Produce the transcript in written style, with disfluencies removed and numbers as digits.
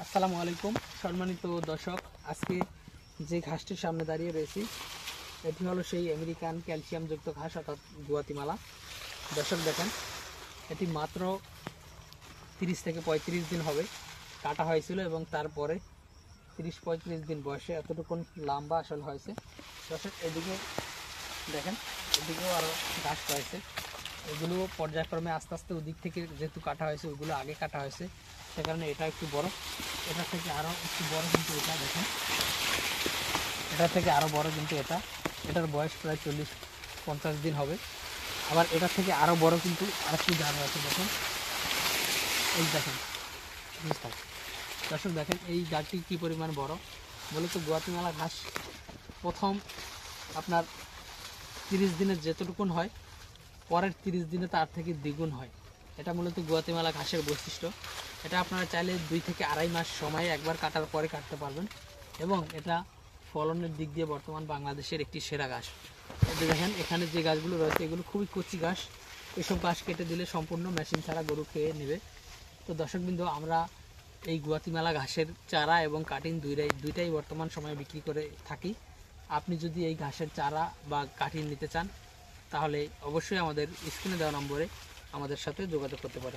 আসসালামু আলাইকুম সম্মানিত দর্শক, আজকে যে ঘাসটির সামনে দাঁড়িয়ে রয়েছি এটি হলো সেই আমেরিকান ক্যালসিয়ামযুক্ত ঘাস অর্থাৎ গুয়াতিমালা। দর্শক দেখেন, এটি মাত্র 30 থেকে 35 দিন হবে কাটা হয়েছিল এবং তারপরে 30-35 দিন বয়সে এতটুকুন লম্বা আসলে হয়েছে। দর্শক এদিকে দেখেন, এদিকেও আরও ঘাস রয়েছে, এগুলো পর্যায়ক্রমে আস্তে আস্তে ওদিক থেকে যেহেতু কাটা হয়েছে ওইগুলো আগে কাটা হয়েছে, সে কারণে এটা একটু বড়, এটা থেকে আরও একটু বড়, কিন্তু এটা দেখেন এটা থেকে আরও বড়, কিন্তু এটার বয়স প্রায় 40-50 দিন হবে। আবার এটা থেকে আরও বড় কিন্তু আরেকটি গাছ আছে, দেখেন এই দেখেন দর্শক দেখেন এই গাছটি কী পরিমাণ বড়। মূলত গুয়াতিমালা ঘাস প্রথম আপনার 30 দিনের যেতটুকুন হয় পরের 30 দিনে তার থেকে দ্বিগুণ হয়। এটা মূলত গুয়াতিমালা ঘাসের বৈশিষ্ট্য। এটা আপনারা চাইলে 2 থেকে আড়াই মাস সময়ে একবার কাটার পরে কাটতে পারবেন এবং এটা ফলনের দিক দিয়ে বর্তমান বাংলাদেশের একটি সেরা ঘাস। এটা দেখেন এখানে যে গাছগুলো রয়েছে এগুলো খুবই কচি ঘাস, এসব ঘাস কেটে দিলে সম্পূর্ণ মেশিন ছাড়া গরু খেয়ে নেবে। তো দর্শকবৃন্দ, আমরা এই গুয়াতিমালা ঘাসের চারা এবং কাটিং দুইটাই বর্তমান সময়ে বিক্রি করে থাকি। আপনি যদি এই ঘাসের চারা বা কাটিং নিতে চান তাহলে অবশ্যই আমাদের স্ক্রিনে দেওয়া নম্বরে আমাদের সাথে যোগাযোগ করতে পারেন।